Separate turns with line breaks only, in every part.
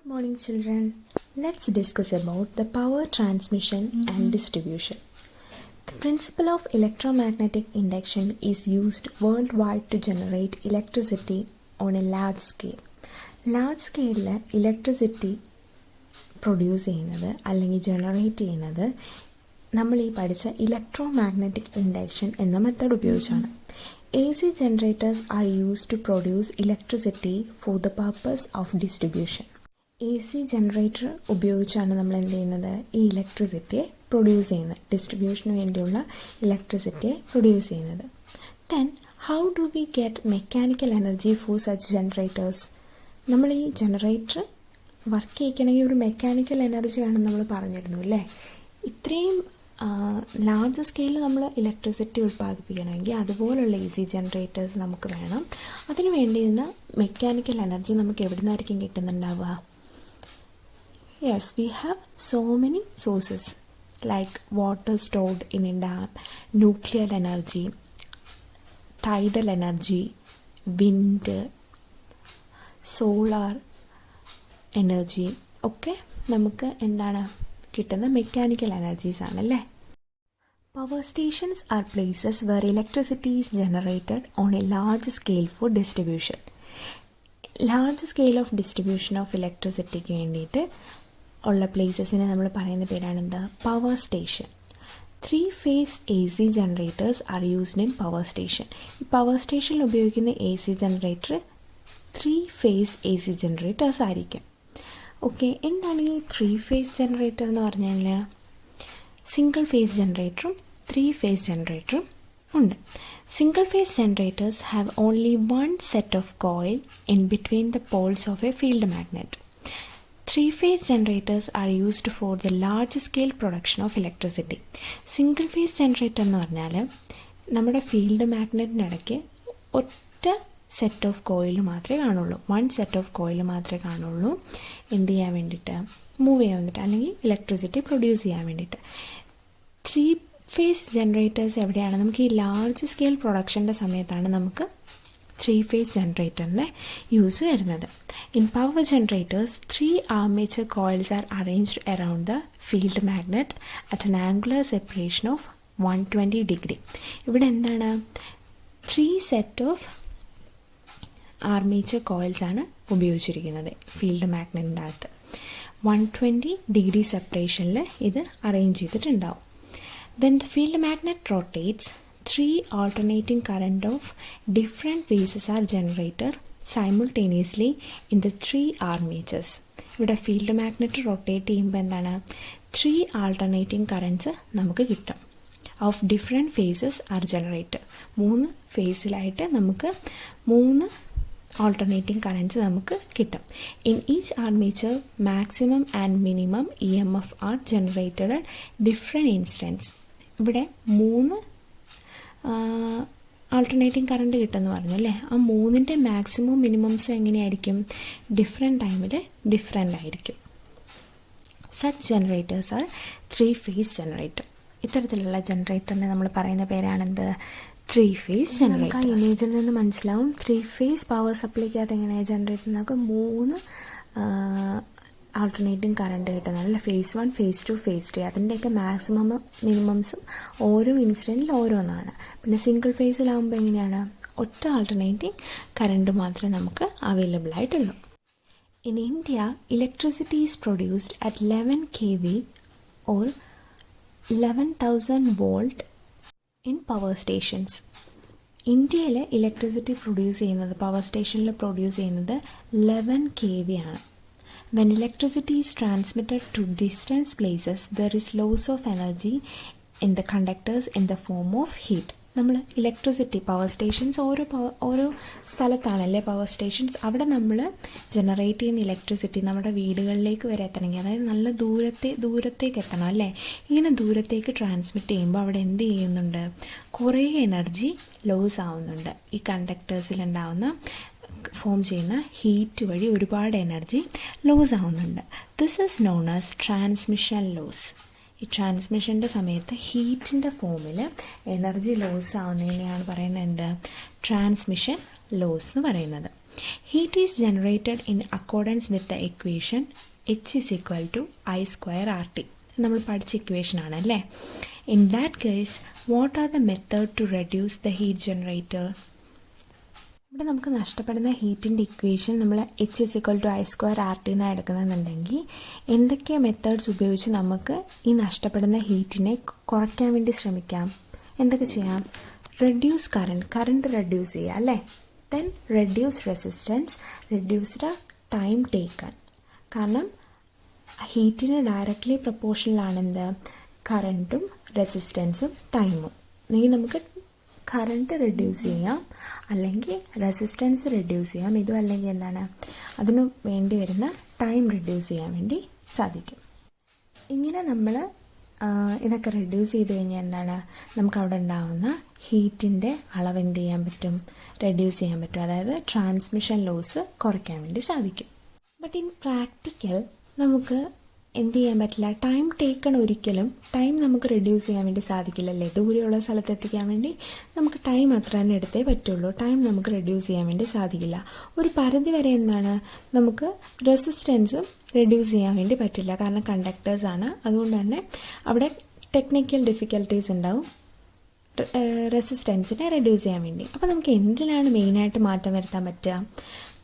Good morning, children. Let's discuss about the power transmission and distribution. The principle of electromagnetic induction is used worldwide to generate electricity on a large scale. Large scale electricity produce ചെയ്യുന്നത് അല്ലെങ്കിൽ generate ചെയ്യുന്നത് നമ്മൾ ഈ പഠിച്ച electromagnetic induction എന്ന method ഉപയോഗിച്ചാണ്. AC generators are used to produce electricity for the purpose of distribution. AC generator ഉപയോഗിച്ചാണ് നമ്മൾ എന്ത് ചെയ്യുന്നത്, ഈ ഇലക്ട്രിസിറ്റിയെ പ്രൊഡ്യൂസ് ചെയ്യുന്നത്, ഡിസ്ട്രിബ്യൂഷന് വേണ്ടിയുള്ള ഇലക്ട്രിസിറ്റിയെ പ്രൊഡ്യൂസ് ചെയ്യുന്നത്. Then how do we get mechanical energy for such generators? നമ്മൾ ഈ ജനറേറ്റർ വർക്ക് ചെയ്യിക്കണമെങ്കിൽ ഒരു മെക്കാനിക്കൽ എനർജി വേണം നമ്മൾ പറഞ്ഞിരുന്നു അല്ലേ. ഇത്രയും ലാർജ് സ്കെയിലിൽ നമ്മൾ ഇലക്ട്രിസിറ്റി ഉൽപ്പാദിപ്പിക്കണമെങ്കിൽ അതുപോലുള്ള AC ജനറേറ്റേഴ്സ് നമുക്ക് വേണം. അതിന് വേണ്ടിയിരുന്ന മെക്കാനിക്കൽ എനർജി നമുക്ക് എവിടെ നിന്നായിരിക്കും കിട്ടുന്നുണ്ടാവുക? Yes, we have so many sources like water stored in a dam, nuclear energy, tidal energy, wind, solar energy ഒക്കെ നമുക്ക് എന്താണ് കിട്ടുന്ന മെക്കാനിക്കൽ എനർജീസ് ആണല്ലേ. Power stations are places where electricity is generated on a large scale for distribution. Large scale of distribution of ഇലക്ട്രിസിറ്റിക്ക് വേണ്ടിയിട്ട് ഉള്ള പ്ലേസസിനെ നമ്മൾ പറയുന്ന പേരാണെന്താ? Power station. 3-phase AC generators are used in power station. ഈ power സ്റ്റേഷനിൽ ഉപയോഗിക്കുന്ന AC generator 3-phase AC generators ആയിരിക്കും. ഓക്കെ, എന്താണ് ഈ 3-phase ജനറേറ്റർ എന്ന് പറഞ്ഞാൽ? സിംഗിൾ ഫേസ് ജനറേറ്ററും 3-phase ജനറേറ്ററും ഉണ്ട്. Single phase generators have only one set of coil in between the poles of a field magnet. 3-phase generators are used for the large scale production of electricity. Single phase generator എന്ന് പറഞ്ഞാൽ നമ്മുടെ field മാഗ്നറ്റിനിടയ്ക്ക് ഒറ്റ set of coil മാത്രമേ കാണുള്ളൂ, one set of coil മാത്രമേ കാണുള്ളൂ. എന്ത് ചെയ്യാൻ വേണ്ടിയിട്ട്? മൂവ് ചെയ്യാൻ വേണ്ടിയിട്ട്, അല്ലെങ്കിൽ ഇലക്ട്രിസിറ്റി പ്രൊഡ്യൂസ് ചെയ്യാൻ വേണ്ടിയിട്ട്. 3-phase ജനറേറ്റേഴ്സ് എവിടെയാണ്? നമുക്ക് ഈ ലാർജ് സ്കെയിൽ പ്രൊഡക്ഷൻ്റെ സമയത്താണ് നമുക്ക് 3-phase ജനറേറ്ററിൻ്റെ യൂസ് വരുന്നത്. In power generators 3 armature coils are arranged around the field magnet at an angular separation of 120 degree. ഇവിടെ എന്താണ്? 3 സെറ്റ് ഓഫ് ആർമേച്ചർ കോയിൽസ് ആണ് ഉപയോഗിച്ചിരിക്കുന്നത് ഫീൽഡ് മാഗ്നറ്റിൻ്റെ അകത്ത്. 120 ഡിഗ്രി സെപ്പറേഷനിൽ ഇത് അറേഞ്ച് ചെയ്തിട്ടുണ്ടാവും. When the field magnet rotates, 3 alternating current of different phases are generated simultaneously in the 3 armatures. ഇവിടെ field magnet rotate ചെയ്യുമ്പോൾ എന്താണ്? 3 alternating currents നമുക്ക് കിട്ടും. Of different phases are generated. 3 ഫേസിലായിട്ട് നമുക്ക് 3 alternating currents നമുക്ക് കിട്ടും. In each armature maximum and minimum EMF are generated at different instants. ഇവിടെ 3 ആൾട്ടർനേറ്റിംഗ് കറണ്ട് കിട്ടുമെന്ന് പറഞ്ഞു അല്ലേ. ആ 3ൻ്റെ മാക്സിമം മിനിമംസും എങ്ങനെയായിരിക്കും? ഡിഫറെൻറ്റ് ടൈമിൽ ഡിഫറെൻ്റ് ആയിരിക്കും. Such generators are 3-phase generator. ഇത്തരത്തിലുള്ള ജനറേറ്ററിനെ നമ്മൾ പറയുന്ന പേരാണെന്ത്? 3-phase generator. നമുക്ക് ആ ഇമേജിൽ നിന്ന് മനസ്സിലാവും 3-phase പവർ സപ്ലൈക്കകത്ത് എങ്ങനെയാണ് ജനറേറ്റർ? നമുക്ക് 3 ആൾട്ടർനേറ്റിംഗ് കറണ്ട് കിട്ടുന്നത് അല്ല. phase 1, phase 2, phase 3 അതിൻ്റെയൊക്കെ മാക്സിമം മിനിമംസും ഓരോ ഇൻസ്റ്റൻറ്റിൽ ഓരോന്നാണ്. പിന്നെ സിംഗിൾ ഫേസിലാകുമ്പോൾ എങ്ങനെയാണ്? ഒറ്റ ആൾട്ടർനേറ്റിംഗ് കറണ്ട് മാത്രമേ നമുക്ക് അവൈലബിൾ ആയിട്ടുള്ളൂ. In India electricity is produced at 11 kV or 11,000 volt in power stations. ഇന്ത്യയിൽ ഇലക്ട്രിസിറ്റി പ്രൊഡ്യൂസ് ചെയ്യുന്നത്, പവർ സ്റ്റേഷനിൽ പ്രൊഡ്യൂസ് ചെയ്യുന്നത് 11 kV ആണ്. When electricity is transmitted to distant places, there is loss of energy in the conductors in the form of heat. നമ്മൾ electricity power stations ഓരോ സ്ഥലത്താണല്ലേ power stations. അവിടെ നമ്മൾ generate ചെയ്യുന്ന electricity നമ്മുടെ വീടുകളിലേക്ക് വരെ എത്തണമെങ്കിൽ, അതായത് നല്ല ദൂരത്തേക്ക് എത്തണം അല്ലേ. ഇങ്ങനെ ദൂരത്തേക്ക് ട്രാൻസ്മിറ്റ് ചെയ്യുമ്പോൾ അവിടെ എന്ത് ചെയ്യുന്നുണ്ട്? കുറേ എനർജി ലോസ് ആവുന്നുണ്ട്. ഈ കണ്ടക്ടേഴ്സിലുണ്ടാവുന്ന ഫോം ചെയ്യുന്ന ഹീറ്റ് വഴി ഒരുപാട് എനർജി ലോസ് ആവുന്നുണ്ട്. This is known as transmission loss. ഈ ട്രാൻസ്മിഷൻ്റെ സമയത്ത് ഹീറ്റിൻ്റെ ഫോമിൽ എനർജി ലോസ് ആവുന്നതിനെയാണ് പറയുന്നത് എന്ത്? ട്രാൻസ്മിഷൻ ലോസ് എന്ന് പറയുന്നത്. Heat is generated in accordance with the equation H is equal to I square RT. നമ്മൾ പഠിച്ച ഇക്വേഷൻ ആണല്ലേ. In that case, what are the method to reduce the heat generator? ഇവിടെ നമുക്ക് നഷ്ടപ്പെടുന്ന ഹീറ്റിൻ്റെ ഇക്വേഷൻ നമ്മൾ H is equal to I square RT എന്നാണ് എടുക്കുന്നതെന്നുണ്ടെങ്കിൽ എന്തൊക്കെ methods ഉപയോഗിച്ച് നമുക്ക് ഈ നഷ്ടപ്പെടുന്ന ഹീറ്റിനെ കുറയ്ക്കാൻ വേണ്ടി ശ്രമിക്കാം? എന്തൊക്കെ ചെയ്യാം? റെഡ്യൂസ് കറണ്ട് റെഡ്യൂസ് ചെയ്യുക അല്ലേ. Then reduce resistance, reduce the time taken. കാരണം ഹീറ്റിന് ഡയറക്റ്റ്ലി പ്രൊപ്പോർഷനിലാണ് എന്ത്? കറണ്ടും റെസിസ്റ്റൻസും ടൈമും. അല്ലെങ്കിൽ നമുക്ക് കറണ്ട് റെഡ്യൂസ് ചെയ്യാം, അല്ലെങ്കിൽ റെസിസ്റ്റൻസ് റെഡ്യൂസ് ചെയ്യാം. ഇതും അല്ലെങ്കിൽ എന്താണ്, അതിനു വേണ്ടി വരുന്ന ടൈം റെഡ്യൂസ് ചെയ്യാൻ വേണ്ടി സാധിക്കും. ഇങ്ങനെ നമ്മൾ ഇതൊക്കെ റെഡ്യൂസ് ചെയ്ത് കഴിഞ്ഞാൽ എന്താണ്, നമുക്ക് അവിടെ ഉണ്ടാകുന്ന ഹീറ്റിൻ്റെ അളവ് എന്ത് ചെയ്യാൻ പറ്റും? റെഡ്യൂസ് ചെയ്യാൻ പറ്റും. അതായത് ട്രാൻസ്മിഷൻ ലോസ് കുറയ്ക്കാൻ വേണ്ടി സാധിക്കും. ബട്ട് ഇൻ പ്രാക്ടിക്കൽ നമുക്ക് എന്ത് ചെയ്യാൻ പറ്റില്ല. ടൈം ടേക്കൺ ഒരിക്കലും ടൈം നമുക്ക് റെഡ്യൂസ് ചെയ്യാൻ വേണ്ടി സാധിക്കില്ലല്ലേ. ദൂരെയുള്ള സ്ഥലത്ത് എത്തിക്കാൻ വേണ്ടി നമുക്ക് ടൈം അത്ര തന്നെ എടുത്തേ പറ്റുള്ളൂ. ടൈം നമുക്ക് റെഡ്യൂസ് ചെയ്യാൻ വേണ്ടി സാധിക്കില്ല. ഒരു പരിധി വരെ എന്താണ്, നമുക്ക് റെസിസ്റ്റൻസും റെഡ്യൂസ് ചെയ്യാൻ വേണ്ടി പറ്റില്ല. കാരണം കണ്ടക്ടേഴ്സാണ്. അതുകൊണ്ട് തന്നെ അവിടെ ടെക്നിക്കൽ ഡിഫിക്കൽട്ടീസ് ഉണ്ടാവും റെസിസ്റ്റൻസിനെ റെഡ്യൂസ് ചെയ്യാൻ വേണ്ടി. അപ്പോൾ നമുക്ക് എന്തിലാണ് മെയിനായിട്ട് മാറ്റം വരുത്താൻ പറ്റുക?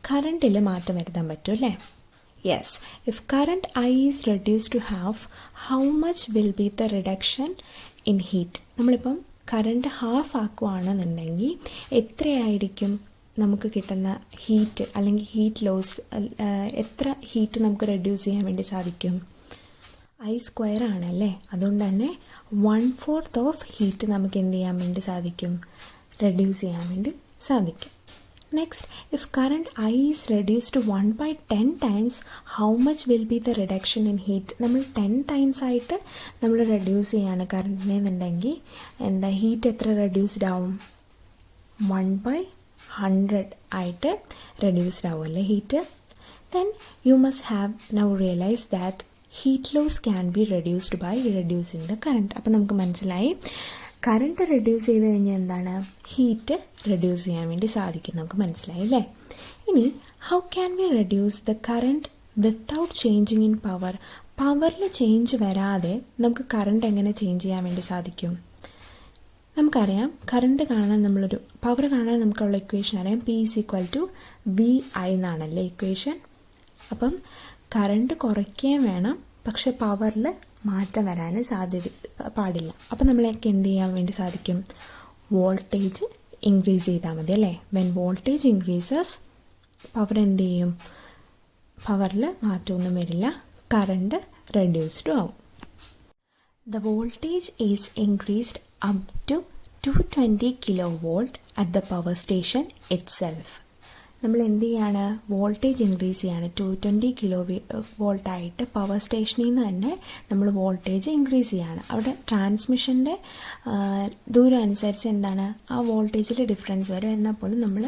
കറണ്ടിൽ മാറ്റം വരുത്താൻ പറ്റും അല്ലേ. Yes, if current I is reduced to half, how much will be the reduction in heat? നമ്മളിപ്പം കറണ്ട് ഹാഫ് ആക്കുകയാണെന്നുണ്ടെങ്കിൽ എത്രയായിരിക്കും നമുക്ക് കിട്ടുന്ന ഹീറ്റ്, അല്ലെങ്കിൽ ഹീറ്റ് ലോസ്, എത്ര ഹീറ്റ് നമുക്ക് റെഡ്യൂസ് ചെയ്യാൻ വേണ്ടി സാധിക്കും? I സ്ക്വയർ ആണല്ലേ. അതുകൊണ്ട് തന്നെ 1/4 ഓഫ് ഹീറ്റ് നമുക്ക് എന്ത് ചെയ്യാൻ വേണ്ടി സാധിക്കും? റെഡ്യൂസ് ചെയ്യാൻ വേണ്ടി സാധിക്കും. Next, if current I is reduced to 1/10 times, how much will be the reduction in heat? നമ്മൾ 10 times ആയിട്ട് നമ്മൾ റെഡ്യൂസ് ചെയ്യാണ് കറണ്ടിനെ എന്നുണ്ടെങ്കിൽ എന്താ, ഹീറ്റ് എത്ര റെഡ്യൂസ്ഡ് ആവും? 1/100 ആയിട്ട് റെഡ്യൂസ്ഡ് ആവും അല്ലേ heat. Then you must have now realise that heat loss can be reduced by reducing the current. അപ്പോൾ നമുക്ക് മനസ്സിലായി കറണ്ട് റെഡ്യൂസ് ചെയ്ത് കഴിഞ്ഞാൽ എന്താണ്, ഹീറ്റ് റെഡ്യൂസ് ചെയ്യാൻ വേണ്ടി സാധിക്കും. നമുക്ക് മനസ്സിലായി അല്ലേ. ഇനി how can we reduce the current without changing in power? പവറിൽ ചേഞ്ച് വരാതെ നമുക്ക് കറണ്ട് എങ്ങനെ ചേഞ്ച് ചെയ്യാൻ വേണ്ടി സാധിക്കും? നമുക്കറിയാം കറണ്ട് കാണാൻ നമ്മളൊരു പവർ കാണാൻ നമുക്കുള്ള ഇക്വേഷൻ അറിയാം. P is equal to VI എന്നാണല്ലേ ഇക്വേഷൻ. അപ്പം കറണ്ട് കുറയ്ക്കുകയും വേണം, പക്ഷെ പവറിൽ മാറ്റം വരാൻ പാടില്ല. അപ്പം നമ്മളൊക്കെ എന്ത് ചെയ്യാൻ വേണ്ടി സാധിക്കും? വോൾട്ടേജ് ഇൻക്രീസ് ചെയ്താൽ മതി അല്ലേ. വെൻ വോൾട്ടേജ് ഇൻക്രീസസ്, പവർ എന്ത് ചെയ്യും? പവറിൽ മാറ്റമൊന്നും വരില്ല, കറണ്ട് റെഡ്യൂസ്ഡ് ആവും. The voltage is increased up to 220 kV at the power station itself. നമ്മൾ എന്ത് ചെയ്യാണ്? വോൾട്ടേജ് ഇൻക്രീസ് ചെയ്യാണ്. 220 kV ആയിട്ട് പവർ സ്റ്റേഷനിൽ നിന്ന് തന്നെ നമ്മൾ വോൾട്ടേജ് ഇൻക്രീസ് ചെയ്യാണ്. അവിടെ ട്രാൻസ്മിഷൻ്റെ ദൂരം അനുസരിച്ച് എന്താണ്, ആ വോൾട്ടേജിൽ ഡിഫറൻസ് വരും. എന്നാൽ പോലും നമ്മൾ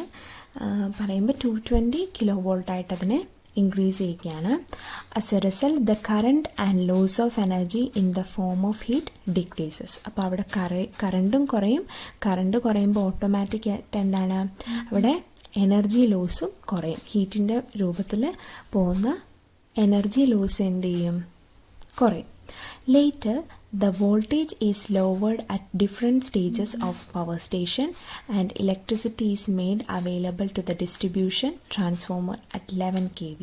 പറയുമ്പോൾ 220 kV ആയിട്ട് അതിനെ ഇൻക്രീസ് ചെയ്യുകയാണ്. As a result the current and loss of energy in the form of heat decreases. അപ്പോൾ അവിടെ കറണ്ടും കുറയും. കറണ്ട് കുറയുമ്പോൾ ഓട്ടോമാറ്റിക് ആയിട്ട് എന്താണ്, അവിടെ എനർജി ലോസും കുറയും. ഹീറ്റിൻ്റെ രൂപത്തിൽ പോകുന്ന എനർജി ലോസ് എന്ത് ചെയ്യും? കുറയും. Later the voltage is lowered at different stages of power station and electricity is made available to the distribution transformer at 11 kV.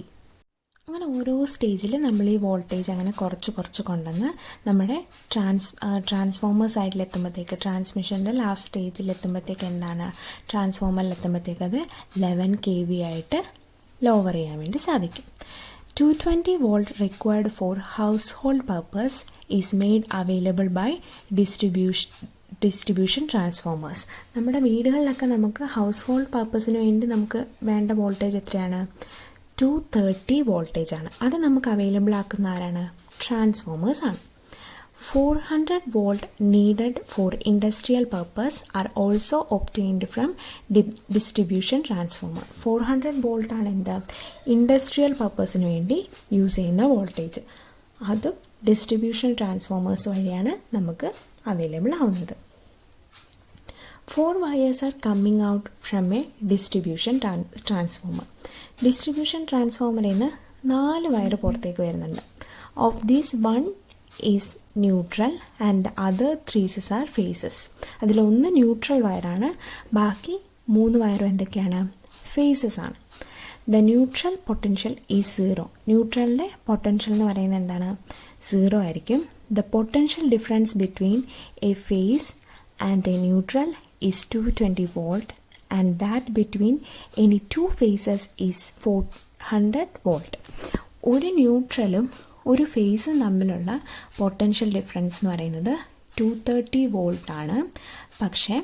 അങ്ങനെ ഓരോ സ്റ്റേജിൽ നമ്മൾ ഈ വോൾട്ടേജ് അങ്ങനെ കുറച്ച് കൊണ്ടുവന്ന് നമ്മുടെ ട്രാൻസ്ഫോമർ സൈഡിലെത്തുമ്പോഴത്തേക്ക്, ട്രാൻസ്മിഷൻ്റെ ലാസ്റ്റ് സ്റ്റേജിലെത്തുമ്പോഴത്തേക്ക് എന്താണ്, ട്രാൻസ്ഫോമറിലെത്തുമ്പോഴത്തേക്ക് അത് 11 kV ആയിട്ട് ലോവർ ചെയ്യാൻ വേണ്ടി സാധിക്കും. 220 volt required for household purpose is made available by distribution transformers. നമ്മുടെ വീടുകളിലൊക്കെ നമുക്ക് ഹൗസ് ഹോൾഡ് പർപ്പസിന് വേണ്ടി നമുക്ക് വേണ്ട വോൾട്ടേജ് എത്രയാണ്? 230 വോൾട്ടേജ് ആണ്. അത് നമുക്ക് അവൈലബിൾ ആക്കുന്ന ആരാണ്? ട്രാൻസ്ഫോമേഴ്സ് ആണ്. 400 volt needed for industrial purpose are also obtained from distribution transformer. 400 volt ആണ് എന്താ, ഇൻഡസ്ട്രിയൽ പർപ്പസിന് വേണ്ടി യൂസ് ചെയ്യുന്ന വോൾട്ടേജ്. അത് ഡിസ്ട്രിബ്യൂഷൻ ട്രാൻസ്ഫോമേഴ്സ് വഴിയാണ് നമുക്ക് അവൈലബിൾ ആവുന്നത്. 4 wires are coming out from a distribution transformer. Distribution ട്രാൻസ്ഫോമറിൽ നിന്ന് 4 വയർ പുറത്തേക്ക് വരുന്നുണ്ട്. Of these 1 is neutral and the other 3 are phases. അതിലൊന്ന് ന്യൂട്രൽ വയറാണ്, ബാക്കി 3 വയറും എന്തൊക്കെയാണ്? ഫേസസ് ആണ്. The neutral potential is 0. ന്യൂട്രലിൻ്റെ പൊട്ടൻഷ്യൽ എന്ന് പറയുന്നത് എന്താണ്? 0 ആയിരിക്കും. The potential difference between a phase and a neutral is 220 volt and that between any two phases is 400 volt. ഒരു ന്യൂട്രലും ഒരു ഫേസും തമ്മിലുള്ള പൊട്ടൻഷ്യൽ ഡിഫറൻസ് എന്ന് പറയുന്നത് 230 വോൾട്ട് ആണ്. പക്ഷേ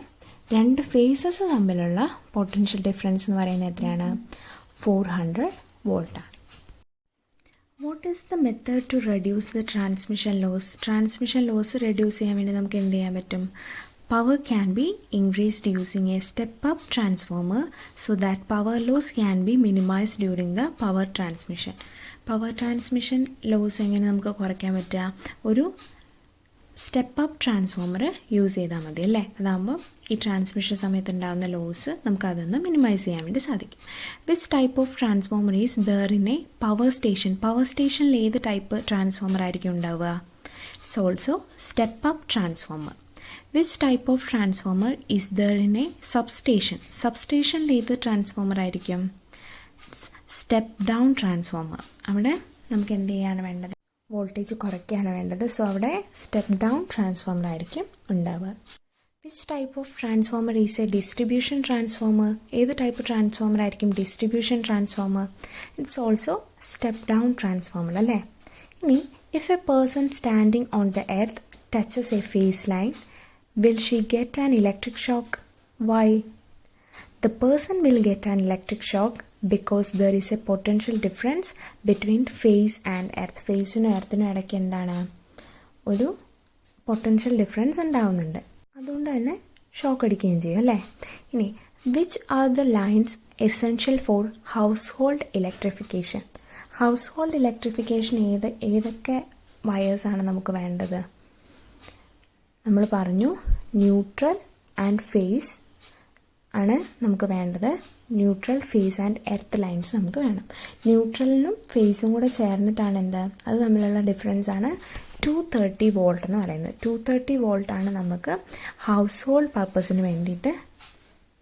2 ഫേസസ് തമ്മിലുള്ള പൊട്ടൻഷ്യൽ ഡിഫറൻസ് എന്ന് പറയുന്നത് എത്രയാണ്? 400 വോൾട്ട് ആണ്. What is the method to reduce the transmission loss? Transmission loss reduce ചെയ്യാൻ വേണ്ടി നമുക്ക് എന്ത് ചെയ്യാൻ പറ്റും? Power can be increased using a step-up transformer so that power loss can be minimized during the power transmission. Power transmission loss എങ്ങനെ നമുക്ക് കുറയ്ക്കാൻ പറ്റുക? ഒരു സ്റ്റെപ്പ്-അപ്പ് ട്രാൻസ്ഫോമർ യൂസ് ചെയ്താൽ മതി അല്ലേ? അതാകുമ്പോൾ ഈ ട്രാൻസ്മിഷൻ സമയത്ത് ഉണ്ടാകുന്ന ലോസ് നമുക്ക് അതൊന്ന് മിനിമൈസ് ചെയ്യാൻ വേണ്ടി സാധിക്കും. Which type of transformer is there in a power station? Power സ്റ്റേഷനിൽ ഏത് ടൈപ്പ് ട്രാൻസ്ഫോമർ ആയിരിക്കും ഉണ്ടാവുക? It's also step up transformer. Which type of transformer is there in a substation? സബ്സ്റ്റേഷനിൽ ഏത് ട്രാൻസ്ഫോമർ ആയിരിക്കും? Step down transformer. അവിടെ നമുക്ക് എന്ത് ചെയ്യാണ് വേണ്ടത്? വോൾട്ടേജ് കുറയ്ക്കുകയാണ് വേണ്ടത്. സോ അവിടെ സ്റ്റെപ്പ് ഡൗൺ ട്രാൻസ്ഫോമർ ആയിരിക്കും ഉണ്ടാവുക. Which type of transformer is A distribution transformer? ഏത് ടൈപ്പ് ട്രാൻസ്ഫോമർ ആയിരിക്കും distribution transformer? It's also step down transformer അല്ലേ? ഇനി if A person standing on the earth touches A phase line, will she get an electric shock? Why? The person will get an electric shock because there is a potential difference between phase and earth. ഫേസിനും എർത്തിനും ഇടയ്ക്ക് എന്താണ്? ഒരു potential difference ഉണ്ടാവുന്നുണ്ട്. അതുകൊണ്ട് തന്നെ shock അടിക്കുകയും ചെയ്യും അല്ലേ? ഇനി which are the lines essential for house hold electrification? House hold electrification ഏതൊക്കെ വയേഴ്സാണ് നമുക്ക് വേണ്ടത്? നമ്മൾ പറഞ്ഞു ന്യൂട്രൽ ആൻഡ് ഫേസ് ആണ് നമുക്ക് വേണ്ടത്. Neutral, phase and earth lines നമുക്ക് വേണം. ന്യൂട്രലിനും ഫേസും കൂടെ ചേർന്നിട്ടാണ് എന്ത്? അത് തമ്മിലുള്ള ഡിഫറൻസ് ആണ് 230 വോൾട്ട് എന്ന് പറയുന്നത്. 230 വോൾട്ടാണ് നമുക്ക് ഹൗസ് ഹോൾഡ് പർപ്പസിന് വേണ്ടിയിട്ട്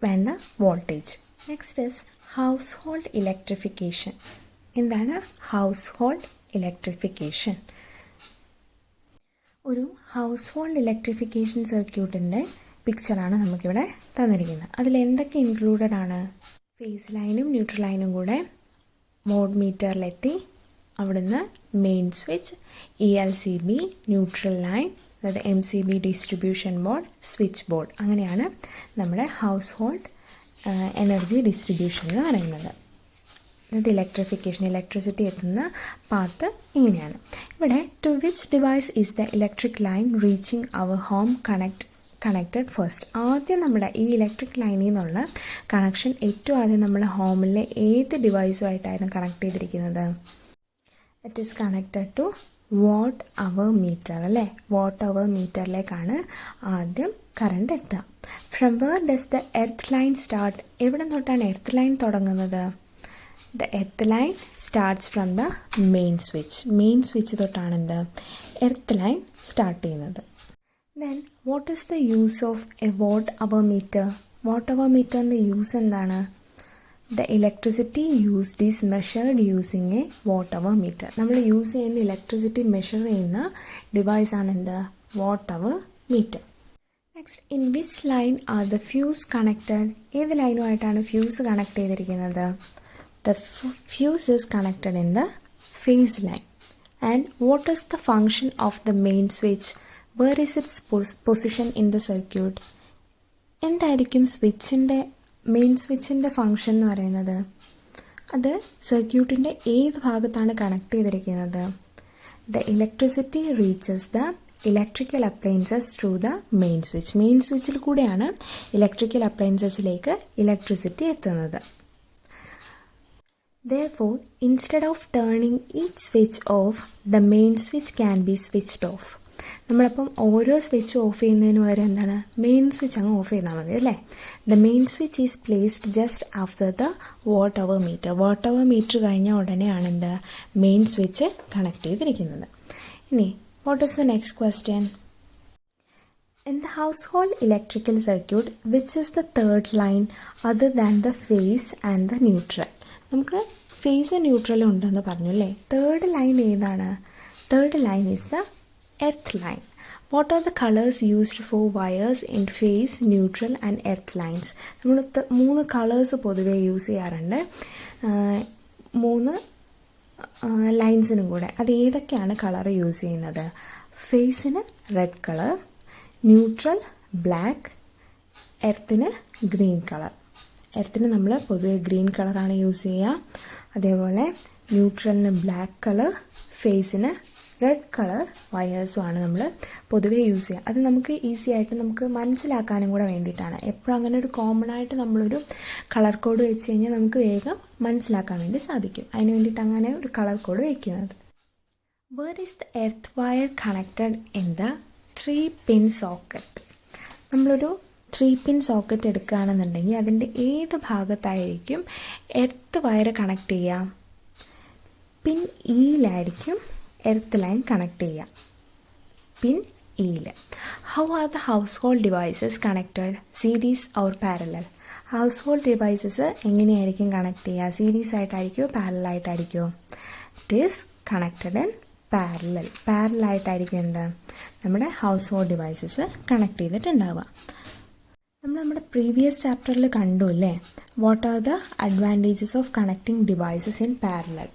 വേണ്ട voltage. Next is house hold electrification. എന്താണ് ഹൗസ് ഹോൾഡ് ഇലക്ട്രിഫിക്കേഷൻ? ഒരു ഹൗസ് ഹോൾഡ് ഇലക്ട്രിഫിക്കേഷൻ സർക്യൂട്ടിൻ്റെ പിക്ചറാണ് നമുക്കിവിടെ തന്നിരിക്കുന്നത്. അതിൽ എന്തൊക്കെ ഇൻക്ലൂഡഡ് ആണ്? ഫേസ് ലൈനും ന്യൂട്രൽ ലൈനും കൂടെ മോഡ് മീറ്ററിലെത്തി അവിടുന്ന് main switch, ELCB, neutral line, അതായത് MCB distribution board, switch board. അങ്ങനെയാണ് നമ്മുടെ ഹൗസ് ഹോൾഡ് എനർജി ഡിസ്ട്രിബ്യൂഷൻ എന്ന് പറയുന്നത്. അതായത് ഇലക്ട്രിസിറ്റി എത്തുന്ന പാത്ത് ഇങ്ങനെയാണ്. ഇവിടെ to which device is the electric line reaching our home connected first? ആദ്യം നമ്മുടെ ഈ ഇലക്ട്രിക് ലൈനിൽ നിന്നുള്ള കണക്ഷൻ ഏറ്റവും ആദ്യം നമ്മുടെ ഹോമിലെ ഏത് ഡിവൈസുമായിട്ടായിരുന്നു കണക്ട് ചെയ്തിരിക്കുന്നത്? It is connected to watt hour meter അല്ലേ? വാട്ട് അവർ മീറ്ററിലേക്കാണ് ആദ്യം കറണ്ട് എത്തുക. From where does the earth line start? എവിടെ തൊട്ടാണ് എർത്ത് ലൈൻ തുടങ്ങുന്നത്? The earth line starts from the main switch. Main switch തൊട്ടാണ് എന്ത്? എർത്ത് ലൈൻ സ്റ്റാർട്ട് ചെയ്യുന്നത്. Then what is the use of a watt hour meter? Watt hour മീറ്ററിൻ്റെ use എന്താണ്? The electricity used is measured using a watt hour meter. നമ്മൾ use ചെയ്യുന്ന electricity measure ചെയ്യുന്ന device ആണ് എന്ത്? Watt hour meter. Next, in which line are the fuse connected? ഏത് ലൈനുമായിട്ടാണ് fuse connect ചെയ്തിരിക്കുന്നത്? The fuse is connected in the phase line. And what is the function of the main switch? Where is its position in the circuit? എന്തായിരിക്കും main സ്വിച്ചിൻ്റെ function എന്ന് പറയുന്നത്? അത് സർക്യൂട്ടിൻ്റെ ഏത് ഭാഗത്താണ് connect ചെയ്തിരിക്കുന്നത്? The electricity reaches the electrical appliances through the main switch. Main സ്വിച്ചിൽ കൂടെയാണ് electrical അപ്ലയൻസസിലേക്ക് ഇലക്ട്രിസിറ്റി എത്തുന്നത്. Therefore, instead of turning each switch off, the main switch can be switched off. നമ്മളപ്പം ഓരോ സ്വിച്ച് ഓഫ് ചെയ്യുന്നതിന് പകരം എന്താണ് മെയിൻ സ്വിച്ച് അങ്ങ് of ചെയ്താൽ മതി അല്ലേ. The main switch is placed just after the watt hour meter. Watt hour meter കഴിഞ്ഞ ഉടനെയാണ് എന്ത് മെയിൻ സ്വിച്ച് കണക്ട് ചെയ്തിരിക്കുന്നത്. ഇനി what is the next question? In the household electrical circuit, which is the third line other than the phase and the neutral? നമുക്ക് face neutral ഉണ്ടെന്ന് പറഞ്ഞു അല്ലേ. Third line ഏതാണ്? Third line is the earth line. What are the colours used for wires in phase, neutral and earth lines? നമ്മൾ 3 colours പൊതുവേ use ചെയ്യാറുണ്ട് 3 ലൈൻസിനും കൂടെ. അത് ഏതൊക്കെയാണ് കളർ യൂസ് ചെയ്യുന്നത്? ഫേസിന് റെഡ് കളർ, ന്യൂട്രൽ ബ്ലാക്ക്, എർത്തിന് ഗ്രീൻ കളർ. എർത്തിന് നമ്മൾ പൊതുവെ ഗ്രീൻ കളറാണ് യൂസ് ചെയ്യുക. അതേപോലെ ന്യൂട്രലിന് ബ്ലാക്ക് കളർ, ഫേസിന് റെഡ് കളർ വയേഴ്സുമാണ് നമ്മൾ പൊതുവേ യൂസ് ചെയ്യുക. അത് നമുക്ക് ഈസി ആയിട്ട് നമുക്ക് മനസ്സിലാക്കാനും കൂടെ വേണ്ടിയിട്ടാണ്. എപ്പോഴും അങ്ങനെ ഒരു കോമൺ ആയിട്ട് നമ്മളൊരു കളർ കോഡ് വെച്ച് കഴിഞ്ഞാൽ നമുക്ക് വേഗം മനസ്സിലാക്കാൻ വേണ്ടി സാധിക്കും. അതിന് വേണ്ടിയിട്ട് അങ്ങനെ ഒരു കളർ കോഡ് വയ്ക്കുന്നത്. Where is the earth wire connected in the 3-pin socket? നമ്മളൊരു 3-pin സോക്കറ്റ് എടുക്കുകയാണെന്നുണ്ടെങ്കിൽ അതിൻ്റെ ഏത് ഭാഗത്തായിരിക്കും എർത്ത് വയർ കണക്ട് ചെയ്യുക? പിൻ ഇയിലായിരിക്കും എർത്ത് ലൈൻ കണക്ട് ചെയ്യുക. പിൻ ഇയിൽ. How are the household devices connected? Series or parallel? Household devices എങ്ങനെയായിരിക്കും connect ചെയ്യുക? സീരീസ് ആയിട്ടായിരിക്കുമോ പാരലായിട്ടായിരിക്കുമോ? It is connected in parallel. പാരലായിട്ടായിരിക്കും എന്ത് നമ്മുടെ ഹൗസ് ഹോൾഡ് ഡിവൈസസ് കണക്ട് ചെയ്തിട്ടുണ്ടാവുക. നമ്മൾ നമ്മുടെ പ്രീവിയസ് ചാപ്റ്ററിൽ കണ്ടു അല്ലേ, what are the advantages of connecting devices in parallel.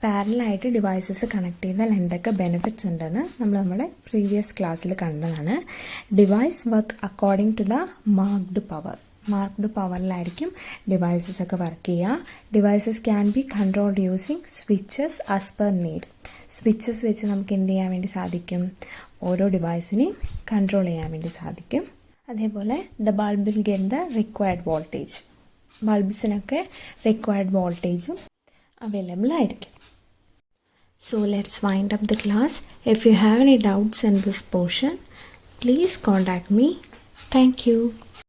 പാരലായിട്ട് ഡിവൈസസ് കണക്ട് ചെയ്താൽ എന്തൊക്കെ ബെനിഫിറ്റ്സ് ഉണ്ടെന്ന് നമ്മൾ നമ്മുടെ പ്രീവിയസ് ക്ലാസ്സിൽ കണ്ടതാണ്. Device work according to the marked power. Marked പവറിലായിരിക്കും ഡിവൈസസ് ഒക്കെ വർക്ക് ചെയ്യുക. Devices can be controlled using switches as per need. Switches വെച്ച് നമുക്ക് എന്ത് ചെയ്യാൻ വേണ്ടി സാധിക്കും? ഓരോ ഡിവൈസിനെയും കൺട്രോൾ ചെയ്യാൻ വേണ്ടി സാധിക്കും. അതേപോലെ the bulb will get the required voltage. ബൾബ്സിനൊക്കെ റിക്വയർഡ് വോൾട്ടേജും അവൈലബിൾ ആയിരിക്കും. So let's wind up the class. If you have any doubts in this portion, please contact me. Thank you.